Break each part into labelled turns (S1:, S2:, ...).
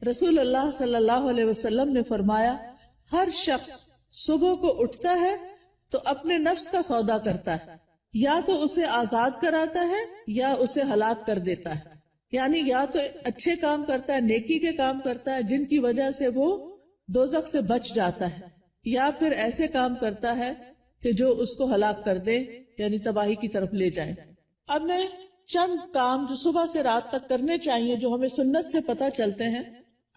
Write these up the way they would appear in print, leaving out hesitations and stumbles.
S1: رسول اللہ صلی اللہ علیہ وسلم نے فرمایا ہر شخص صبح کو اٹھتا ہے تو اپنے نفس کا سودا کرتا ہے، یا تو اسے آزاد کراتا ہے یا اسے ہلاک کر دیتا ہے، یعنی یا تو اچھے کام کرتا ہے، نیکی کے کام کرتا ہے جن کی وجہ سے وہ دوزخ سے بچ جاتا ہے، یا پھر ایسے کام کرتا ہے کہ جو اس کو ہلاک کر دے، یعنی تباہی کی طرف لے جائے۔ اب میں چند کام جو صبح سے رات تک کرنے چاہیے جو ہمیں سنت سے پتہ چلتے ہیں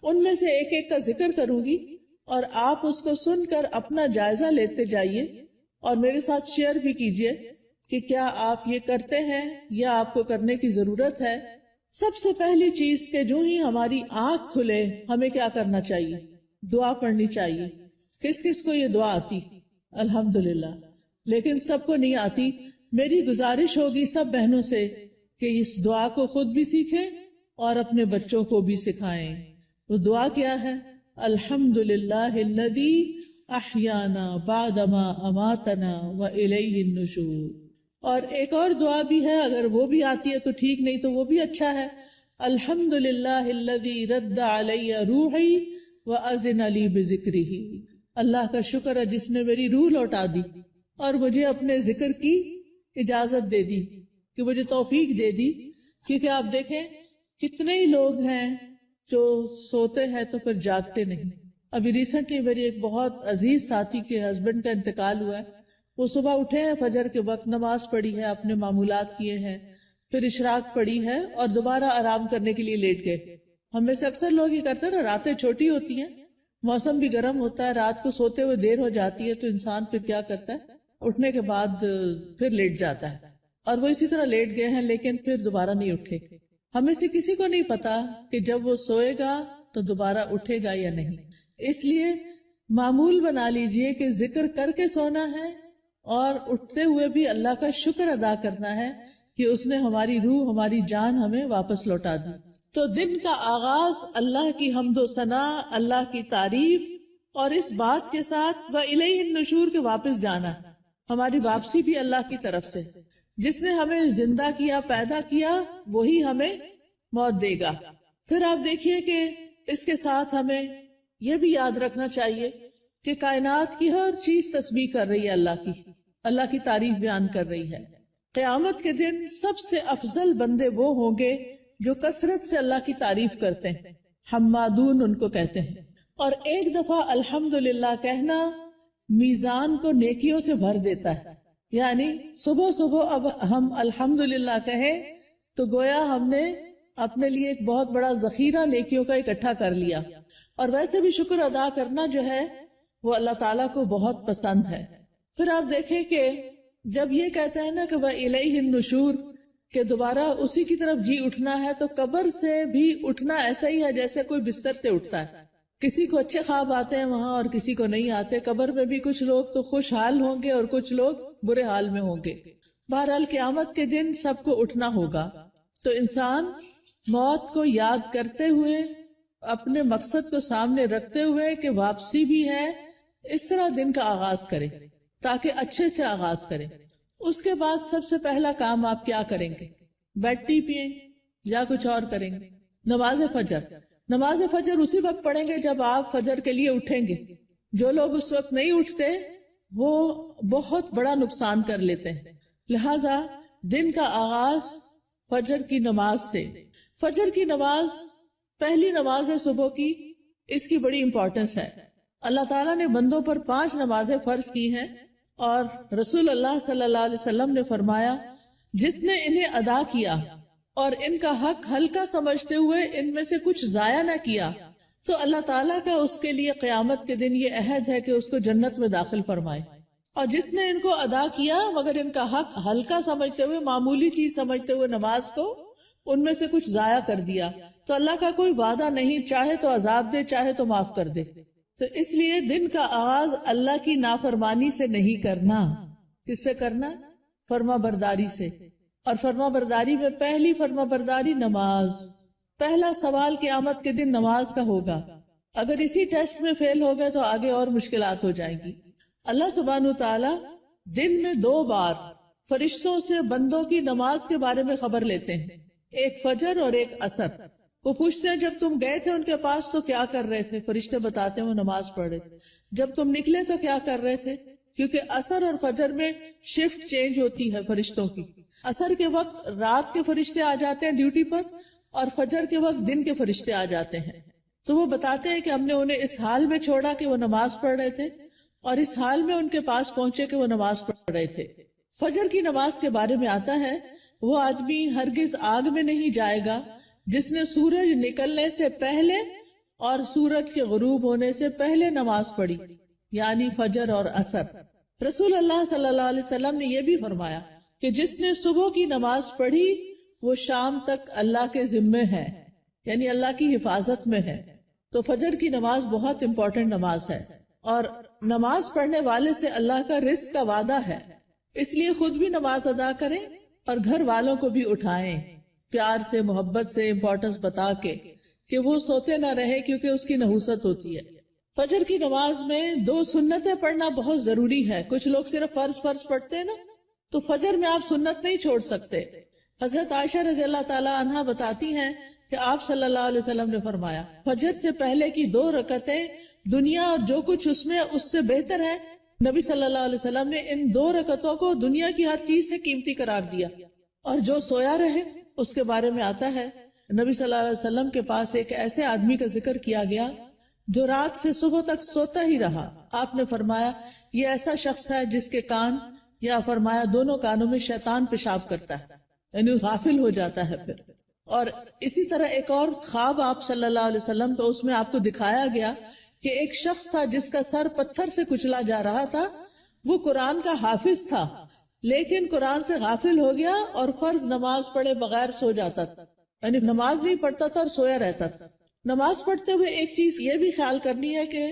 S1: ان میں سے ایک ایک کا ذکر کروں گی، اور آپ اس کو سن کر اپنا جائزہ لیتے جائیے اور میرے ساتھ شیئر بھی کیجئے کہ کیا آپ یہ کرتے ہیں یا آپ کو کرنے کی ضرورت ہے۔ سب سے پہلی چیز کہ جو ہی ہماری آنکھ کھلے ہمیں کیا کرنا چاہیے؟ دعا پڑھنی چاہیے۔ کس کس کو یہ دعا آتی؟ الحمدللہ، لیکن سب کو نہیں آتی۔ میری گزارش ہوگی سب بہنوں سے کہ اس دعا کو خود بھی سیکھیں اور اپنے بچوں کو بھی سکھائیں۔ وہ دعا کیا ہے؟ الحمدللہ الذی احیانا بعدما اماتنا والیہ النشور۔ اور ایک اور دعا بھی ہے، اگر وہ بھی آتی ہے تو ٹھیک، نہیں تو وہ بھی اچھا ہے۔ الحمدللہ الذی رد علی روحی واذن لی بذکرہ۔ اللہ کا شکر ہے جس نے میری روح لوٹا دی اور مجھے اپنے ذکر کی اجازت دے دی، کہ مجھے توفیق دے دی۔ کیونکہ آپ دیکھیں کتنے ہی لوگ ہیں جو سوتے ہیں تو پھر جاگتے نہیں۔ ابھی ریسنٹلی میری ایک بہت عزیز ساتھی کے ہسبینڈ کا انتقال ہوا ہے۔ وہ صبح اٹھے ہیں، فجر کے وقت نماز پڑھی ہے، اپنے معمولات کیے ہیں، پھر اشراق پڑھی ہے اور دوبارہ آرام کرنے کے لیے لیٹ گئے۔ ہم میں سے اکثر لوگ یہ کرتے ہیں نا، راتیں چھوٹی ہوتی ہیں، موسم بھی گرم ہوتا ہے، رات کو سوتے ہوئے دیر ہو جاتی ہے تو انسان پھر کیا کرتا ہے، اٹھنے کے بعد پھر لیٹ جاتا ہے، اور وہ اسی طرح لیٹ گئے ہیں لیکن پھر دوبارہ نہیں اٹھے۔ ہمیں سے کسی کو نہیں پتا کہ جب وہ سوئے گا تو دوبارہ اٹھے گا یا نہیں۔ اس لیے معمول بنا لیجئے کہ ذکر کر کے سونا ہے اور اٹھتے ہوئے بھی اللہ کا شکر ادا کرنا ہے کہ اس نے ہماری روح، ہماری جان ہمیں واپس لوٹا دی۔ تو دن کا آغاز اللہ کی حمد و ثنا، اللہ کی تعریف اور اس بات کے ساتھ وَإِلَيْهِ النُّشُورِ کے واپس جانا، ہماری واپسی بھی اللہ کی طرف سے۔ جس نے ہمیں زندہ کیا، پیدا کیا، وہی ہمیں موت دے گا۔ پھر آپ دیکھیے کہ اس کے ساتھ ہمیں یہ بھی یاد رکھنا چاہیے کہ کائنات کی ہر چیز تسبیح کر رہی ہے، اللہ کی تعریف بیان کر رہی ہے۔ قیامت کے دن سب سے افضل بندے وہ ہوں گے جو کثرت سے اللہ کی تعریف کرتے ہیں، حمادون ان کو کہتے ہیں۔ اور ایک دفعہ الحمدللہ کہنا میزان کو نیکیوں سے بھر دیتا ہے، یعنی صبح صبح اب ہم الحمدللہ کہیں تو گویا ہم نے اپنے لیے ایک بہت بڑا ذخیرہ نیکیوں کا اکٹھا کر لیا۔ اور ویسے بھی شکر ادا کرنا جو ہے وہ اللہ تعالیٰ کو بہت پسند ہے۔ پھر آپ دیکھیں کہ جب یہ کہتے ہیں نا کہ وَإِلَيْهِ النُّشُورِ کہ دوبارہ اسی کی طرف جی اٹھنا ہے، تو قبر سے بھی اٹھنا ایسا ہی ہے جیسے کوئی بستر سے اٹھتا ہے۔ کسی کو اچھے خواب آتے ہیں وہاں اور کسی کو نہیں آتے۔ قبر میں بھی کچھ لوگ تو خوشحال ہوں گے اور کچھ لوگ برے حال میں ہوں گے۔ بہرحال قیامت کے دن سب کو اٹھنا ہوگا، تو انسان موت کو یاد کرتے ہوئے، اپنے مقصد کو سامنے رکھتے ہوئے کہ واپسی بھی ہے، اس طرح دن کا آغاز کرے تاکہ اچھے سے آغاز کرے۔ اس کے بعد سب سے پہلا کام آپ کیا کریں گے؟ بیڈ ٹی پئیں یا کچھ اور کریں گے؟ نماز فجر۔ نماز فجر اسی وقت پڑھیں گے جب آپ فجر کے لیے اٹھیں گے۔ جو لوگ اس وقت نہیں اٹھتے وہ بہت بڑا نقصان کر لیتے ہیں۔ لہذا دن کا آغاز فجر کی نماز سے۔ فجر کی نماز پہلی نماز ہے صبح کی، اس کی بڑی امپورٹنس ہے۔ اللہ تعالیٰ نے بندوں پر 5 نمازیں فرض کی ہیں، اور رسول اللہ صلی اللہ علیہ وسلم نے فرمایا جس نے انہیں ادا کیا اور ان کا حق ہلکا سمجھتے ہوئے ان میں سے کچھ ضائع نہ کیا تو اللہ تعالیٰ کا اس کے لیے قیامت کے دن یہ عہد ہے کہ اس کو جنت میں داخل فرمائے، اور جس نے ان کو ادا کیا مگر ان کا حق ہلکا سمجھتے ہوئے، معمولی چیز سمجھتے ہوئے نماز کو ان میں سے کچھ ضائع کر دیا تو اللہ کا کوئی وعدہ نہیں، چاہے تو عذاب دے چاہے تو معاف کر دے۔ تو اس لیے دن کا آغاز اللہ کی نافرمانی سے نہیں کرنا۔ کس سے کرنا؟ فرما برداری سے۔ اور فرما برداری میں پہلی فرما برداری نماز۔ پہلا سوال قیامت کے دن نماز کا ہوگا۔ اگر اسی ٹیسٹ میں فیل ہو گئے تو آگے اور مشکلات ہو جائیں گی۔ اللہ سبحانہ تعالی دن میں 2 بار فرشتوں سے بندوں کی نماز کے بارے میں خبر لیتے ہیں، ایک فجر اور ایک عصر۔ وہ پوچھتے ہیں جب تم گئے تھے ان کے پاس تو کیا کر رہے تھے؟ فرشتے بتاتے ہیں وہ نماز پڑھ رہے تھے. جب تم نکلے تو کیا کر رہے تھے؟ کیونکہ عصر اور فجر میں شفٹ چینج ہوتی ہے فرشتوں کی. عصر کے وقت رات کے فرشتے آ جاتے ہیں ڈیوٹی پر اور فجر کے وقت دن کے فرشتے آ جاتے ہیں. تو وہ بتاتے ہیں کہ ہم نے انہیں اس حال میں چھوڑا کہ وہ نماز پڑھ رہے تھے اور اس حال میں ان کے پاس پہنچے کہ وہ نماز پڑھ رہے تھے. فجر کی نماز کے بارے میں آتا ہے وہ آدمی ہرگز آگ میں نہیں جائے گا جس نے سورج نکلنے سے پہلے اور سورج کے غروب ہونے سے پہلے نماز پڑھی، یعنی فجر اور عصر. رسول اللہ صلی اللہ علیہ وسلم نے یہ بھی فرمایا کہ جس نے صبح کی نماز پڑھی وہ شام تک اللہ کے ذمے ہے، یعنی اللہ کی حفاظت میں ہے. تو فجر کی نماز بہت امپورٹنٹ نماز ہے اور نماز پڑھنے والے سے اللہ کا رزق کا وعدہ ہے. اس لیے خود بھی نماز ادا کریں اور گھر والوں کو بھی اٹھائیں، پیار سے محبت سے امپورٹنس بتا کے کہ وہ سوتے نہ رہے کیونکہ اس کی نحوست ہوتی ہے. فجر کی نماز میں 2 سنتیں پڑھنا بہت ضروری ہے. کچھ لوگ صرف فرض پڑھتے ہیں نا، تو فجر میں آپ سنت نہیں چھوڑ سکتے. حضرت عائشہ رضی اللہ تعالی عنہا بتاتی ہیں کہ آپ صلی اللہ علیہ وسلم نے فرمایا فجر سے پہلے کی 2 رکعتیں دنیا اور جو کچھ اس میں اس سے بہتر ہے. نبی صلی اللہ علیہ وسلم نے ان 2 رکعتوں کو دنیا کی ہر چیز سے قیمتی قرار دیا. اور جو سویا رہے اس کے بارے میں آتا ہے نبی صلی اللہ علیہ وسلم کے پاس ایک ایسے آدمی کا ذکر کیا گیا جو رات سے صبح تک سوتا ہی رہا. آپ نے فرمایا یہ ایسا شخص ہے جس کے کان، یا فرمایا دونوں کانوں میں شیطان پیشاب کرتا ہے، یعنی غافل ہو جاتا ہے پھر. اور اسی طرح ایک اور خواب آپ صلی اللہ علیہ وسلم تو اس میں آپ کو دکھایا گیا کہ ایک شخص تھا جس کا سر پتھر سے کچلا جا رہا تھا. وہ قرآن کا حافظ تھا لیکن قرآن سے غافل ہو گیا اور فرض نماز پڑھے بغیر سو جاتا تھا، یعنی نماز نہیں پڑھتا تھا اور سویا رہتا تھا. نماز پڑھتے ہوئے ایک چیز یہ بھی خیال کرنی ہے کہ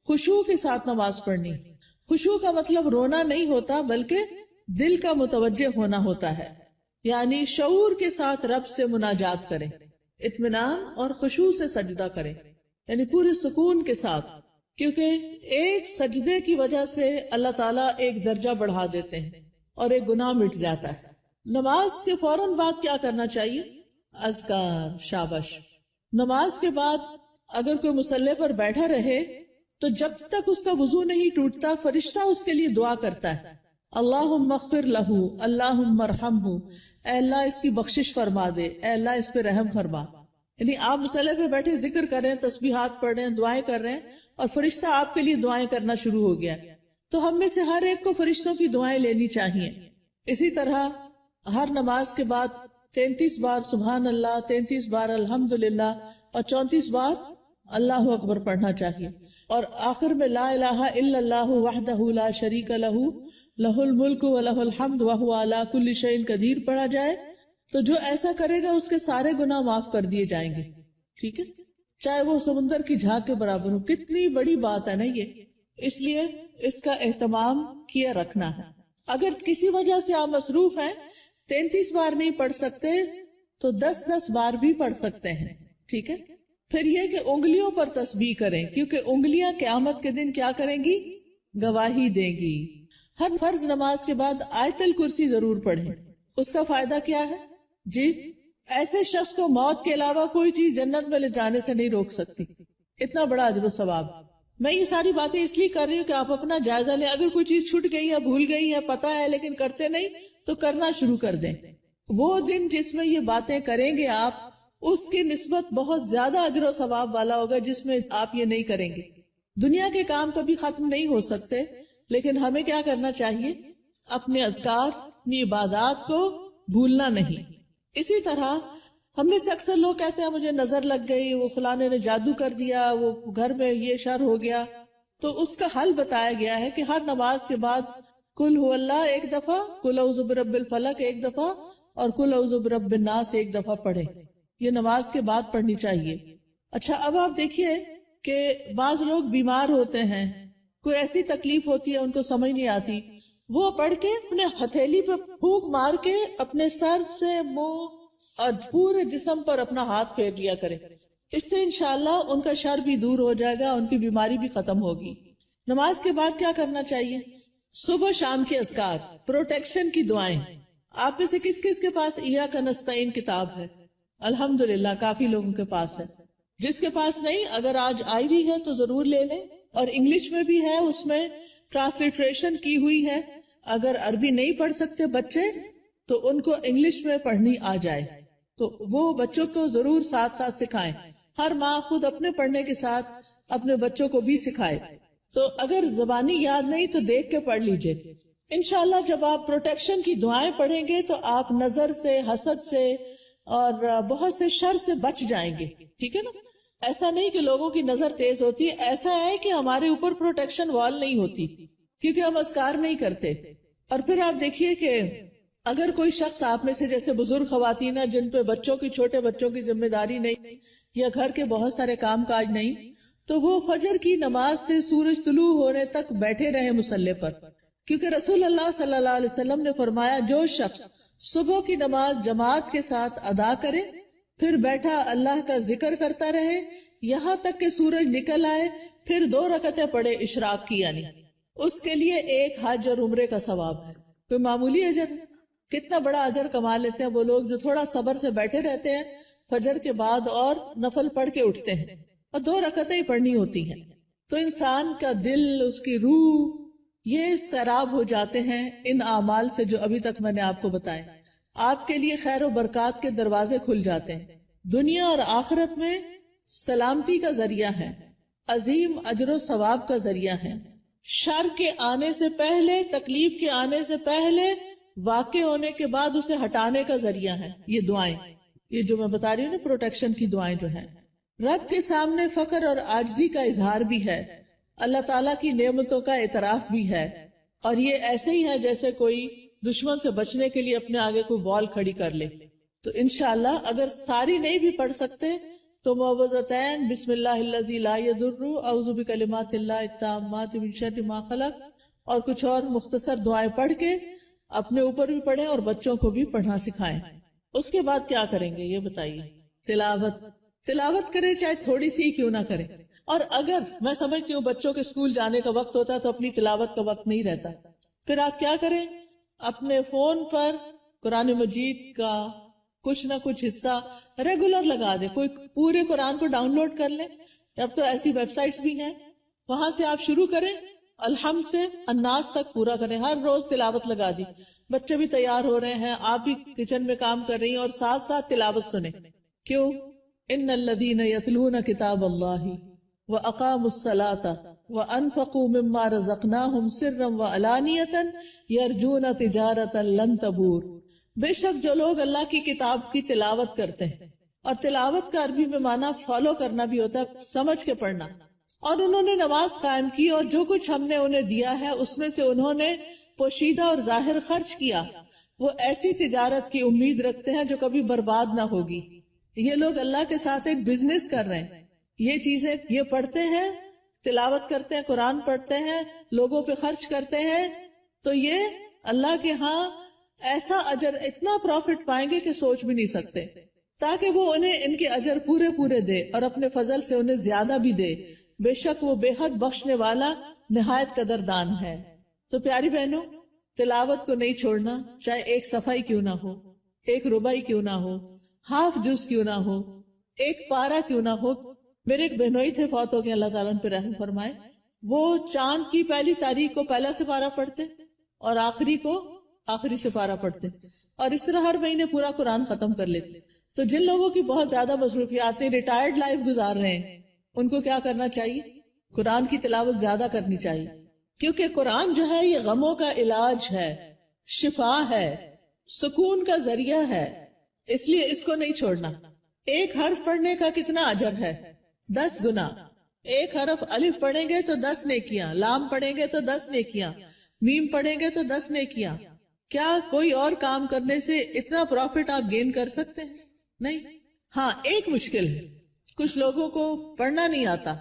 S1: خشوع کے ساتھ نماز پڑھنی. خشوع کا مطلب رونا نہیں ہوتا بلکہ دل کا متوجہ ہونا ہوتا ہے، یعنی شعور کے ساتھ رب سے مناجات کریں، اطمینان اور خشوع سے سجدہ کریں، یعنی پورے سکون کے ساتھ. کیونکہ ایک سجدے کی وجہ سے اللہ تعالیٰ ایک درجہ بڑھا دیتے ہیں اور ایک گناہ مٹ جاتا ہے. نماز کے فوراً بعد کیا کرنا چاہیے؟ اذکار. شاباش. نماز کے بعد اگر کوئی مصلی پر بیٹھا رہے تو جب تک اس کا وضو نہیں ٹوٹتا فرشتہ اس کے لیے دعا کرتا ہے، اللہم اغفر لہ، اللہم ارحمہ، اے اللہ اس کی بخشش فرما دے، اے اللہ اس پہ رحم فرما. یعنی آپ مصلی پہ بیٹھے ذکر کر رہے ہیں، تسبیحات پڑھ رہے ہیں، دعائیں کر رہے ہیں اور فرشتہ آپ کے لیے دعائیں کرنا شروع ہو گیا. تو ہم میں سے ہر ایک کو فرشتوں کی دعائیں لینی چاہیے. اسی طرح ہر نماز کے بعد 33 بار سبحان اللہ، 33 بار الحمدللہ اور 34 بار اللہ اکبر پڑھنا چاہیے. اور آخر میں لا الہ الا اللہ وحدہ لا شریک لہ لہ الملک ولہ الحمد وہو علی کل شیء قدیر پڑھا جائے تو جو ایسا کرے گا اس کے سارے گناہ معاف کر دیے جائیں گے. ٹھیک ہے، چاہے وہ سمندر کی جھاگ کے برابر ہو. کتنی بڑی بات ہے نا یہ، اس لیے اس کا اہتمام کیا رکھنا ہے. اگر کسی وجہ سے آپ مصروف ہیں 33 بار نہیں پڑھ سکتے تو 10 بار بھی پڑھ سکتے ہیں. ٹھیک ہے. پھر یہ کہ انگلیوں پر تسبیح کریں کیونکہ انگلیاں قیامت کے دن کیا کریں گی؟ گواہی دیں گی. ہر فرض نماز کے بعد آیت الکرسی ضرور پڑھیں. اس کا فائدہ کیا ہے؟ جی، ایسے شخص کو موت کے علاوہ کوئی چیز جنت میں لے جانے سے نہیں روک سکتی. اتنا بڑا اجر و ثواب. میں یہ ساری باتیں اس لیے کر رہی ہوں کہ آپ اپنا جائزہ لیں. اگر کوئی چیز چھوٹ گئی ہے، بھول گئی ہے، پتا ہے لیکن کرتے نہیں تو کرنا شروع کر دیں. وہ دن جس میں یہ باتیں کریں گے آپ، اس کی نسبت بہت زیادہ اجر و ثواب والا ہوگا جس میں آپ یہ نہیں کریں گے. دنیا کے کام کبھی ختم نہیں ہو سکتے لیکن ہمیں کیا کرنا چاہیے؟ اپنے اذکار، اپنی عبادات کو بھولنا نہیں. اسی طرح ہم میں سے اکثر لوگ کہتے ہیں مجھے نظر لگ گئی، وہ فلانے نے جادو کر دیا، وہ گھر میں یہ شر ہو گیا. تو اس کا حل بتایا گیا ہے کہ ہر نماز کے بعد قل هو اللہ 1 دفعہ، قل اعوذ برب الفلق 1 دفعہ اور قل اعوذ برب الناس 1 دفعہ پڑھیں. یہ نماز کے بعد پڑھنی چاہیے. اچھا، اب آپ دیکھیے کہ بعض لوگ بیمار ہوتے ہیں، کوئی ایسی تکلیف ہوتی ہے ان کو سمجھ نہیں آتی، وہ پڑھ کے اپنے ہتھیلی پہ پھونک مار کے اپنے سر سے منہ اور پورے جسم پر اپنا ہاتھ پھیر لیا کرے. اس سے انشاءاللہ ان کا شر بھی دور ہو جائے گا، ان کی بیماری بھی ختم ہوگی. نماز کے بعد کیا کرنا چاہیے؟ صبح شام کے اذکار، پروٹیکشن کی دعائیں. آپ میں سے کس کس کے پاس ایاک نستعین کتاب ہے؟ الحمدللہ کافی لوگوں کے پاس ہے. جس کے پاس نہیں، اگر آج آئی بھی ہے تو ضرور لے لیں. اور انگلش میں بھی ہے، اس میں ٹرانسلیٹریشن کی ہوئی ہے. اگر عربی نہیں پڑھ سکتے بچے تو ان کو انگلش میں پڑھنی آ جائے تو وہ بچوں کو ضرور ساتھ ساتھ سکھائیں. ہر ماں خود اپنے پڑھنے کے ساتھ اپنے بچوں کو بھی سکھائے. تو اگر زبانی یاد نہیں تو دیکھ کے پڑھ لیجئے. انشاءاللہ جب آپ پروٹیکشن کی دعائیں پڑھیں گے تو آپ نظر سے، حسد سے اور بہت سے شر سے بچ جائیں گے. ٹھیک ہے نا؟ ایسا نہیں کہ لوگوں کی نظر تیز ہوتی ہے، ایسا ہے کہ ہمارے اوپر پروٹیکشن وال نہیں ہوتی کیونکہ ہم اذکار نہیں کرتے. اور پھر آپ دیکھیے کہ اگر کوئی شخص آپ میں سے جیسے بزرگ خواتین ہیں جن پہ بچوں کی، چھوٹے بچوں کی ذمہ داری نہیں یا گھر کے بہت سارے کام کاج نہیں، تو وہ فجر کی نماز سے سورج طلوع ہونے تک بیٹھے رہے مصلی پر. کیونکہ رسول اللہ صلی اللہ علیہ وسلم نے فرمایا جو شخص صبح کی نماز جماعت کے ساتھ ادا کرے پھر بیٹھا اللہ کا ذکر کرتا رہے یہاں تک کہ سورج نکل آئے، پھر 2 رکعتیں پڑھے اشراق کی، یعنی اس کے لیے ایک حج اور عمرے کا ثواب ہے. کوئی معمولی اجر؟ کتنا بڑا اجر کما لیتے ہیں وہ لوگ جو تھوڑا صبر سے بیٹھے رہتے ہیں فجر کے بعد اور نفل پڑھ کے اٹھتے ہیں اور 2 رکعتیں ہی پڑھنی ہوتی ہیں. تو انسان کا دل، اس کی روح، یہ سیراب ہو جاتے ہیں ان اعمال سے جو ابھی تک میں نے آپ کو بتائے. آپ کے لیے خیر و برکات کے دروازے کھل جاتے ہیں، دنیا اور آخرت میں سلامتی کا ذریعہ ہے، عظیم اجر و ثواب کا ذریعہ ہے، شر کے آنے سے پہلے، تکلیف کے آنے سے پہلے، واقع ہونے کے بعد اسے ہٹانے کا ذریعہ ہے. یہ دعائیں، یہ جو میں بتا رہی ہوں نا پروٹیکشن کی دعائیں جو ہیں، رب کے سامنے فقر اور عاجزی کا اظہار بھی ہے، اللہ تعالیٰ کی نعمتوں کا اعتراف بھی ہے. اور یہ ایسے ہی ہے جیسے کوئی دشمن سے بچنے کے لیے اپنے آگے کوئی وال کھڑی کر لے. تو انشاءاللہ اگر ساری نہیں بھی پڑھ سکتے تو معوذتین، بسم اللہ الذی لا یضر، اعوذ بکلمات اللہ التامات من شر ما خلق، اور کچھ اور مختصر دعائیں پڑھ کے اپنے اوپر بھی پڑھیں اور بچوں کو بھی پڑھنا سکھائیں. اس کے بعد کیا کریں گے یہ بتائیے؟ تلاوت کریں، چاہے تھوڑی سی کیوں نہ کریں. اور اگر میں سمجھتی ہوں بچوں کے اسکول جانے کا وقت ہوتا ہے تو اپنی تلاوت کا وقت نہیں رہتا، پھر آپ کیا کریں؟ اپنے فون پر قرآن مجید کا کچھ نہ کچھ حصہ ریگولر لگا دیں. کوئی پورے قرآن کو ڈاؤن لوڈ کر لیں، اب تو ایسی ویب سائٹس بھی ہیں، وہاں سے آپ شروع کریں، الحمد سے الناس تک پورا کریں. ہر روز تلاوت لگا دی. بچے بھی تیار ہو رہے ہیں، آپ بھی کچن میں کام کر رہی ہیں اور ساتھ ساتھ تلاوت سنیں. کیوں؟ ان الذین یتلون کتاب اللہ وَأَقَامُوا الصَّلَاةَ وَأَنفَقُوا مِمَّا رَزَقْنَاهُمْ سِرًّا وَعَلَانِيَةً يَرْجُونَ تِجَارَةً لَن تَبُورَ. بے شک جو لوگ اللہ کی کتاب کی تلاوت کرتے ہیں، اور تلاوت کا عربی میں معنی فالو کرنا بھی ہوتا ہے، سمجھ کے پڑھنا، اور انہوں نے نماز قائم کی اور جو کچھ ہم نے انہیں دیا ہے اس میں سے انہوں نے پوشیدہ اور ظاہر خرچ کیا، وہ ایسی تجارت کی امید رکھتے ہیں جو کبھی برباد نہ ہوگی. یہ لوگ اللہ کے ساتھ ایک بزنس کر رہے ہیں. یہ چیزیں یہ پڑھتے ہیں، تلاوت کرتے ہیں، قرآن پڑھتے ہیں، لوگوں پہ خرچ کرتے ہیں، تو یہ اللہ کے ہاں ایسا اجر، اتنا پروفٹ پائیں گے کہ سوچ بھی نہیں سکتے، تاکہ وہ انہیں ان کے اجر پورے پورے دے اور اپنے فضل سے انہیں زیادہ بھی دے. بے شک وہ بے حد بخشنے والا نہایت قدردان ہے. تو پیاری بہنوں، تلاوت کو نہیں چھوڑنا، چاہے ایک صفحہ ہی کیوں نہ ہو، ایک ربع ہی کیوں نہ ہو، ہاف جز کیوں نہ ہو، ایک پارہ کیوں نہ ہو. میرے ایک بہنوئی تھے، فوت ہو گئے، اللہ تعالیٰ ان پہ رحم فرمائے. وہ چاند کی پہلی تاریخ کو پہلا سپارہ پڑھتے اور آخری کو آخری سپارہ پڑھتے، اور اس طرح ہر مہینے پورا قرآن ختم کر لیتے. تو جن لوگوں کی بہت زیادہ مصروفیات ہیں، ریٹائرڈ لائف گزار رہے ہیں، ان کو کیا کرنا چاہیے؟ قرآن کی تلاوت زیادہ کرنی چاہیے، کیونکہ قرآن جو ہے یہ غموں کا علاج ہے، شفا ہے، سکون کا ذریعہ ہے، اس لیے اس کو نہیں چھوڑنا. ایک حرف پڑھنے کا کتنا اجر ہے؟ 10 گنا. ایک حرف الف پڑھیں گے تو 10 نیکیاں، لام پڑھیں گے تو 10 نیکیاں، میم پڑھیں گے تو 10 نیکیاں. کیا کوئی اور کام کرنے سے اتنا پروفٹ آپ گین کر سکتے ہیں؟ نہیں. ہاں ایک مشکل ہے، کچھ لوگوں کو پڑھنا نہیں آتا،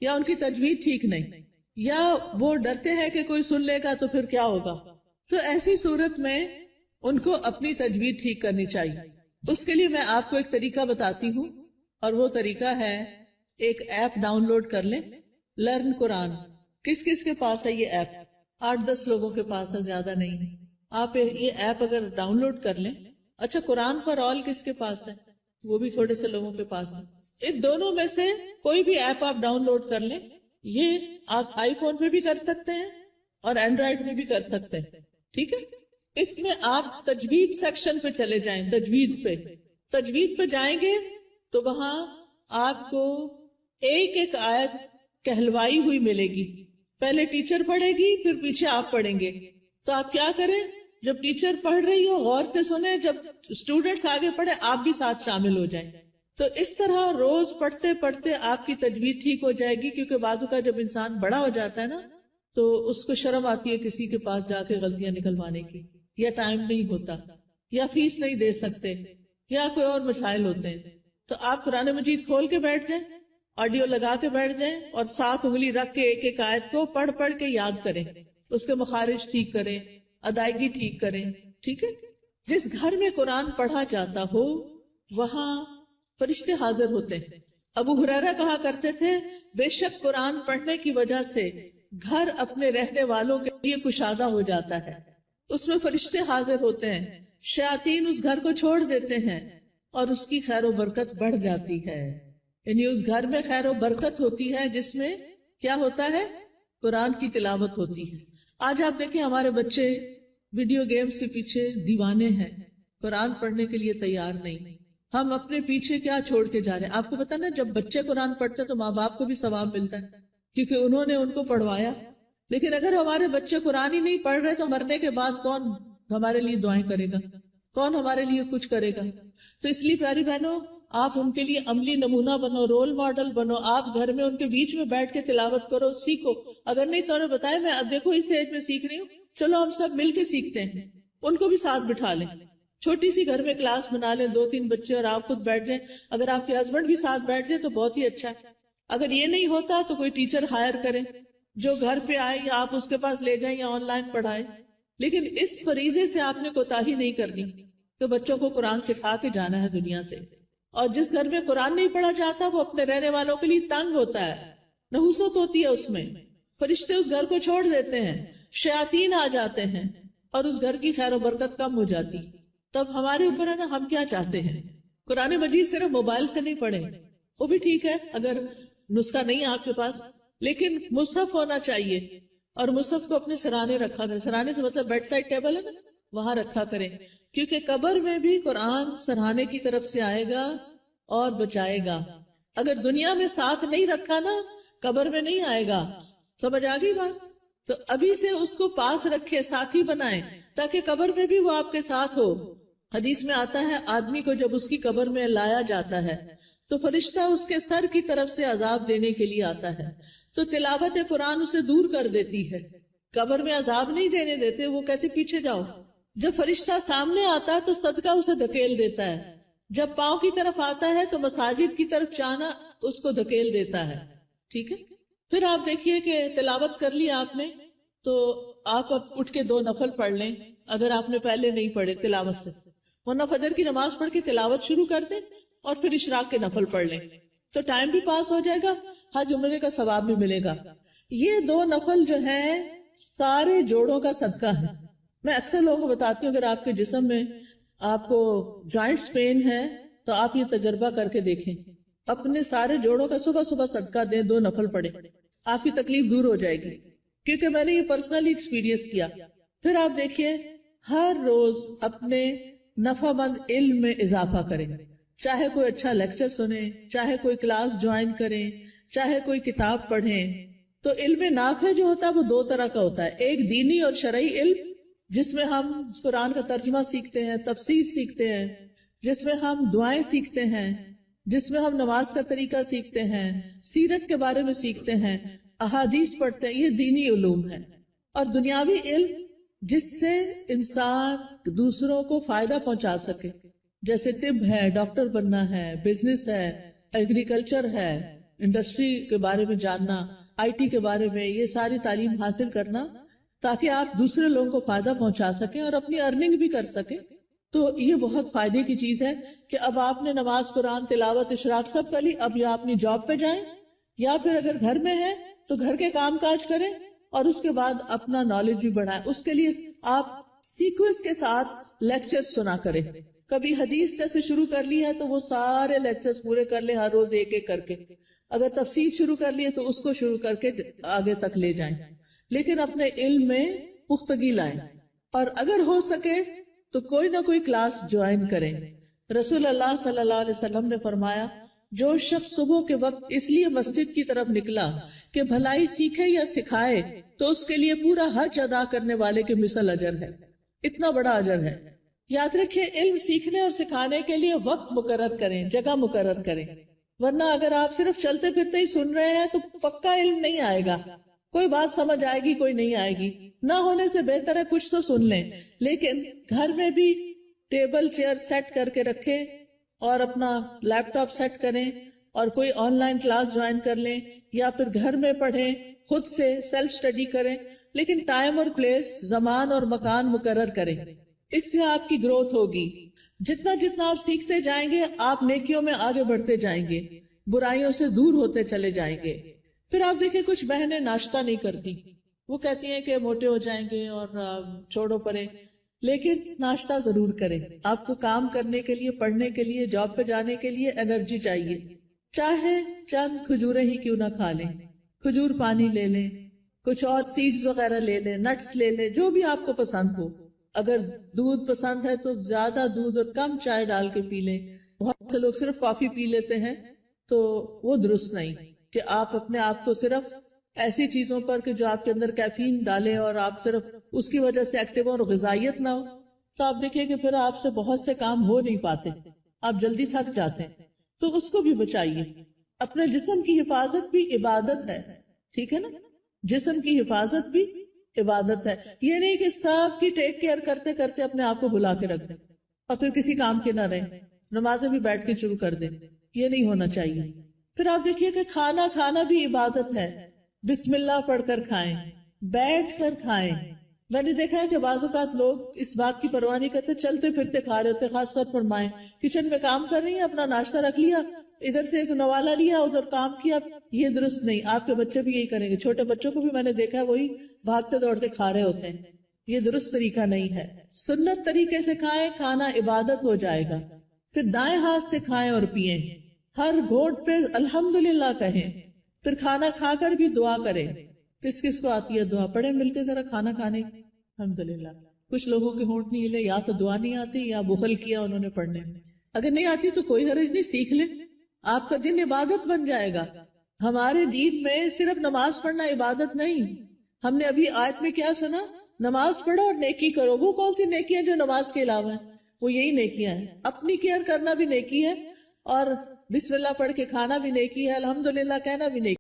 S1: یا ان کی تجوید ٹھیک نہیں، یا وہ ڈرتے ہیں کہ کوئی سن لے گا تو پھر کیا ہوگا. تو ایسی صورت میں ان کو اپنی تجوید ٹھیک کرنی چاہیے. اس کے لیے میں آپ کو ایک طریقہ بتاتی ہوں، اور وہ طریقہ ہے ایک ایپ ڈاؤن لوڈ کر لیں، لرن قرآن. کس کس کے پاس ہے یہ ایپ؟ 8-10 لوگوں کے پاس ہے، زیادہ نہیں. آپ یہ ایپ اگر ڈاؤن لوڈ کر لیں. اچھا، قرآن پر آل کس کے پاس ہے؟ وہ بھی تھوڑے سے لوگوں کے پاس ہے. ان دونوں میں سے کوئی بھی ایپ آپ ڈاؤن لوڈ کر لیں. یہ آپ آئی فون پہ بھی کر سکتے ہیں اور اینڈرائڈ میں بھی کر سکتے ہیں. ٹھیک ہے. اس میں آپ تجوید سیکشن پہ چلے جائیں. تجوید پہ جائیں گے تو وہاں آپ کو ایک ایک آیت کہلوائی ہوئی ملے گی. پہلے ٹیچر پڑھے گی، پھر پیچھے آپ پڑھیں گے. تو آپ کیا کریں، جب ٹیچر پڑھ رہی ہو غور سے سنیں، جب اسٹوڈنٹس آگے پڑھے آپ بھی ساتھ شامل ہو جائیں. تو اس طرح روز پڑھتے پڑھتے آپ کی تجوید ٹھیک ہو جائے گی. کیونکہ بعض اوقات جب انسان بڑا ہو جاتا ہے نا تو اس کو شرم آتی ہے کسی کے پاس جا کے غلطیاں نکلوانے کی، یا ٹائم نہیں ہوتا، یا فیس نہیں دے سکتے، یا کوئی اور مسائل ہوتے ہیں. تو آپ قرآن مجید کھول کے بیٹھ جائیں، آڈیو لگا کے بیٹھ جائیں اور 7 انگلی رکھ کے ایک ایک آیت کو پڑھ پڑھ کے یاد کریں. اس کے مخارج ٹھیک کریں، ادائیگی ٹھیک کریں. ٹھیک ہے. جس گھر میں قرآن پڑھا جاتا ہو وہاں فرشتے حاضر ہوتے ہیں. ابو ہریرہ کہا کرتے تھے بے شک قرآن پڑھنے کی وجہ سے گھر اپنے رہنے والوں کے لیے کشادہ ہو جاتا ہے. اس میں فرشتے حاضر ہوتے ہیں، شیاطین اس گھر کو چھوڑ دیتے ہیں اور اس کی خیر و برکت بڑھ جاتی ہے. یعنی اس گھر میں خیر و برکت ہوتی ہے جس میں کیا ہوتا ہے، قرآن کی تلاوت ہوتی ہے. آج آپ دیکھیں ہمارے بچے ویڈیو گیمز کے پیچھے دیوانے ہیں، قرآن پڑھنے کے لیے تیار نہیں. ہم اپنے پیچھے کیا چھوڑ کے جا رہے ہیں. آپ کو پتا نا جب بچے قرآن پڑھتے ہیں تو ماں باپ کو بھی ثواب ملتا ہے کیونکہ انہوں نے ان کو پڑھوایا. لیکن اگر ہمارے بچے قرآن ہی نہیں پڑھ رہے تو مرنے کے بعد کون ہمارے لیے دعائیں کرے گا، کون ہمارے لیے کچھ کرے گا. تو اس لیے پیاری بہنوں آپ ان کے لیے عملی نمونہ بنو، رول ماڈل بنو. آپ گھر میں ان کے بیچ میں بیٹھ کے تلاوت کرو، سیکھو. اگر نہیں تو انہیں بتائے میں اب دیکھو اس ایج میں سیکھ رہی ہوں، چلو ہم سب مل کے سیکھتے ہیں. ان کو بھی ساتھ بٹھا لیں، چھوٹی سی گھر میں کلاس بنا لیں، 2-3 بچے اور آپ خود بیٹھ جائیں. اگر آپ کے ہسبینڈ بھی ساتھ بیٹھ جائیں تو بہت ہی اچھا ہے. اگر یہ نہیں ہوتا تو کوئی ٹیچر ہائر کریں جو گھر پہ آئے یا آپ اس کے پاس لے جائیں یا آن لائن پڑھائیں. لیکن اس فریضے سے آپ نے کوتاہی نہیں کرنی کہ بچوں کو قرآن سکھا کے جانا ہے دنیا سے. اور جس گھر میں قرآن نہیں پڑھا جاتا وہ اپنے رہنے والوں کے لیے تنگ ہوتا ہے، نحوست ہوتی ہے اس میں. فرشتے اس گھر کو چھوڑ دیتے ہیں، شیاطین آ جاتے ہیں اور اس گھر کی خیر و برکت کم ہو جاتی. تب ہمارے اوپر ہے نا ہم کیا چاہتے ہیں. قرآن مجید صرف موبائل سے نہیں پڑھیں، وہ بھی ٹھیک ہے اگر نسخہ نہیں ہے آپ کے پاس، لیکن مصحف ہونا چاہیے. اور مصحف کو اپنے سرانے رکھا کریں. سرانے سے مطلب بیڈ سائڈ ٹیبل ہے نا، وہاں رکھا کریں. کیونکہ قبر میں بھی قرآن سرانے کی طرف سے آئے گا اور بچائے گا. اگر دنیا میں ساتھ نہیں رکھا نا قبر میں نہیں آئے گا. سمجھ آ گئی بات؟ تو ابھی سے اس کو پاس رکھے، ساتھی بنائیں تاکہ قبر میں بھی وہ آپ کے ساتھ ہو. حدیث میں آتا ہے آدمی کو جب اس کی قبر میں لایا جاتا ہے تو فرشتہ اس کے سر کی طرف سے عذاب دینے کے لیے آتا ہے. تو تلاوت قرآن اسے دور کر دیتی ہے. قبر میں عذاب نہیں دینے دیتے، وہ کہتے پیچھے جاؤ. جب فرشتہ سامنے آتا ہے تو صدقہ اسے دھکیل دیتا ہے. جب پاؤں کی طرف آتا ہے تو مساجد کی طرف جانا اس کو دھکیل دیتا ہے. ٹھیک ہے. پھر آپ دیکھیے کہ تلاوت کر لی آپ نے تو آپ اب اٹھ کے 2 نفل پڑھ لیں اگر آپ نے پہلے نہیں پڑھے تلاوت سے. ورنہ فجر کی نماز پڑھ کے تلاوت شروع کر دیں اور پھر اشراق کے نفل پڑھ لیں تو ٹائم بھی پاس ہو جائے گا، حج عمرے کا ثواب بھی ملے گا. یہ 2 نفل جو ہیں سارے جوڑوں کا صدقہ ہے. میں اکثر لوگوں کو بتاتی ہوں اگر آپ کے جسم میں آپ کو جوائنٹس پین ہے تو آپ یہ تجربہ کر کے دیکھیں، اپنے سارے جوڑوں کا صبح صبح صدقہ دیں، 2 نفل پڑھیں، آپ کی تکلیف دور ہو جائے گی. کیونکہ میں نے یہ پرسنلی ایکسپیرینس کیا. پھر آپ دیکھیے ہر روز اپنے نفع مند علم میں اضافہ کریں. چاہے کوئی اچھا لیکچر سنیں، چاہے کوئی کلاس جوائن کریں، چاہے کوئی کتاب پڑھیں. تو علم نافع جو ہوتا ہے وہ 2 طرح کا ہوتا ہے. ایک دینی اور شرعی علم جس میں ہم قرآن کا ترجمہ سیکھتے ہیں، تفسیر سیکھتے ہیں، جس میں ہم دعائیں سیکھتے ہیں، جس میں ہم نماز کا طریقہ سیکھتے ہیں، سیرت کے بارے میں سیکھتے ہیں، احادیث پڑھتے ہیں. یہ دینی علوم ہے. اور دنیاوی علم جس سے انسان دوسروں کو فائدہ پہنچا سکے، جیسے طب ہے، ڈاکٹر بننا ہے، بزنس ہے، ایگریکلچر ہے، انڈسٹری کے بارے میں جاننا، آئی ٹی کے بارے میں، یہ ساری تعلیم حاصل کرنا تاکہ آپ دوسرے لوگوں کو فائدہ پہنچا سکیں اور اپنی ارننگ بھی کر سکیں. تو یہ بہت فائدے کی چیز ہے کہ اب آپ نے نماز، قرآن، تلاوت، اشراق سب کر لی. اب یا اپنی جاب پہ جائیں یا پھر اگر گھر میں ہے تو گھر کے کام کاج کریں اور اس کے بعد اپنا نالج بھی بڑھائیں. اس کے لیے آپ سیکوینس کے ساتھ لیکچر سنا کریں. کبھی حدیث سے شروع کر لی ہے تو وہ سارے لیکچرز پورے کر لیں ہر روز ایک ایک کر کے. اگر تفسیر شروع کر لی ہے تو اس کو شروع کر کے آگے تک لے جائیں، لیکن اپنے علم میں پختگی لائیں. اور اگر ہو سکے تو کوئی نہ کوئی کلاس جوائن کریں. رسول اللہ صلی اللہ علیہ وسلم نے فرمایا جو شخص صبح کے وقت اس لیے مسجد کی طرف نکلا کہ بھلائی سیکھے یا سکھائے تو اس کے لیے پورا حج ادا کرنے والے کے مثل اجر ہے. اتنا بڑا اجر ہے. یاد رکھیں علم سیکھنے اور سکھانے کے لیے وقت مقرر کریں، جگہ مقرر کریں، ورنہ اگر آپ صرف چلتے پھرتے ہی سن رہے ہیں تو پکا علم نہیں آئے گا. کوئی بات سمجھ آئے گی، کوئی نہیں آئے گی. نہ ہونے سے بہتر ہے کچھ تو سن لیں، لیکن گھر میں بھی ٹیبل چیئر سیٹ کر کے رکھیں اور اپنا لیپ ٹاپ سیٹ کریں اور کوئی آن لائن کلاس جوائن کر لیں یا پھر گھر میں پڑھیں، خود سے سیلف اسٹڈی کریں، لیکن ٹائم اور پلیس، زمان اور مکان مقرر کریں. اس سے آپ کی گروتھ ہوگی. جتنا جتنا آپ سیکھتے جائیں گے آپ نیکیوں میں آگے بڑھتے جائیں گے، برائیوں سے دور ہوتے چلے جائیں گے. پھر آپ دیکھیں کچھ بہنیں ناشتہ نہیں کرتی، وہ کہتی ہیں کہ موٹے ہو جائیں گے اور چھوڑو پرے، لیکن ناشتہ ضرور کریں. آپ کو کام کرنے کے لیے، پڑھنے کے لیے، جاب پہ جانے کے لیے انرجی چاہیے. چاہے چند کھجوریں ہی کیوں نہ کھا لیں، کھجور پانی لے لیں، کچھ اور سیڈز وغیرہ لے لیں، نٹس لے لیں، جو بھی آپ کو پسند ہو. اگر دودھ پسند ہے تو زیادہ دودھ اور کم چائے ڈال کے پی لیں. بہت سے لوگ صرف کافی پی لیتے ہیں تو وہ درست نہیں کہ آپ اپنے آپ کو صرف ایسی چیزوں پر کہ جو آپ کے اندر کیفین ڈالے اور آپ صرف اس کی وجہ سے ایکٹیو اور غذائیت نہ ہو، تو آپ دیکھیں کہ پھر آپ سے بہت سے کام ہو نہیں پاتے، آپ جلدی تھک جاتے ہیں. تو اس کو بھی بچائیے. اپنے جسم کی حفاظت بھی عبادت ہے، ٹھیک ہے نا؟ جسم کی حفاظت بھی عبادت ہے. یہ نہیں کہ سب کی ٹیک کیئر کرتے کرتے اپنے آپ کو بلا کے رکھ دیں اور پھر کسی کام کے نہ رہیں، نمازیں بھی بیٹھ کے شروع کر دیں. یہ نہیں ہونا چاہیے. پھر آپ دیکھیے کہ کھانا کھانا بھی عبادت ہے. بسم اللہ پڑھ کر کھائیں، بیٹھ کر کھائیں. میں نے دیکھا ہے کہ بعض اوقات لوگ اس بات کی پرواہ نہیں کرتے، چلتے پھرتے کھا رہے ہوتے. خاص طور پر مائیں کچن میں کام کر رہی ہیں، اپنا ناشتہ رکھ لیا، ادھر سے ایک نوالا لیا، ادھر کام کیا. یہ درست نہیں. آپ کے بچے بھی یہی کریں گے. چھوٹے بچوں کو بھی میں نے دیکھا ہے وہی بھاگتے دوڑتے کھا رہے ہوتے ہیں. یہ درست طریقہ نہیں ہے. سنت طریقے سے کھائیں، کھانا عبادت ہو جائے گا. پھر دائیں ہاتھ سے کھائیں اور پیئیں، ہر گھونٹ پہ الحمدللہ کہیں. پھر کھانا کھا کر بھی دعا کریں. کس کس کو آتی ہے دعا؟ پڑھیں مل کے ذرا کھانا کھانے. الحمدللہ. کچھ لوگوں کے ہونٹ نہیں ہلے، یا تو دعا نہیں آتی یا بخل کیا انہوں نے پڑھنے میں. اگر نہیں آتی تو کوئی حرج نہیں، سیکھ لیں، آپ کا دن عبادت بن جائے گا. ہمارے دین میں صرف نماز پڑھنا عبادت نہیں. ہم نے ابھی آیت میں کیا سنا؟ نماز پڑھو اور نیکی کرو. وہ کون سی نیکی ہیں جو نماز کے علاوہ ہیں؟ وہ یہی نیکیاں ہیں. اپنی کیئر کرنا بھی نیکی ہے اور بسم اللہ پڑھ کے کھانا بھی نیکی ہے، الحمدللہ کہنا بھی نیکی